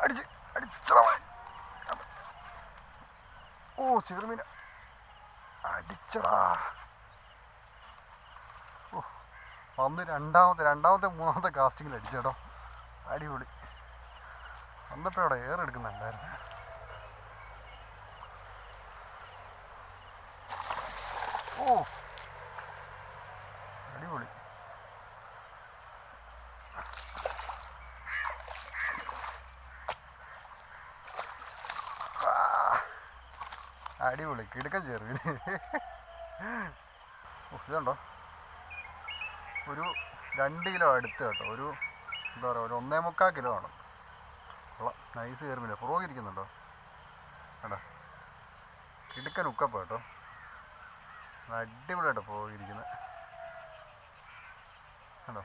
അടിച്ച് അടിച്ചടാ. ഓ ചെറുമീൻ അടിച്ചടാ. ഓ വന്ന് രണ്ടാമത്തെ മൂന്നാമത്തെ കാസ്റ്റിങ്ങിൽ അടിച്ചേട്ടോ. അടിപൊളി. വന്നപ്പോൾ അവിടെ എയർ എടുക്കുന്നുണ്ടായിരുന്നു. ഓ അടിപൊളി. അടിപൊളി കിടുക്കൻ ചെറുമീൻ. ഇതുണ്ടോ ഒരു 2 കിലോ അടുത്ത് കേട്ടോ. ഒരു എന്താ പറയുക, ഒരു 1.25 കിലോ ആണ്. നൈസ് ചെറുമീൻ. പുറകിരിക്കുന്നുണ്ടോ കേട്ടോ. കിടുക്കൻ ഉക്കപ്പ കേട്ടോ. അടിപൊളിയായിട്ടോ പുറകിരിക്കുന്നത് കേട്ടോ.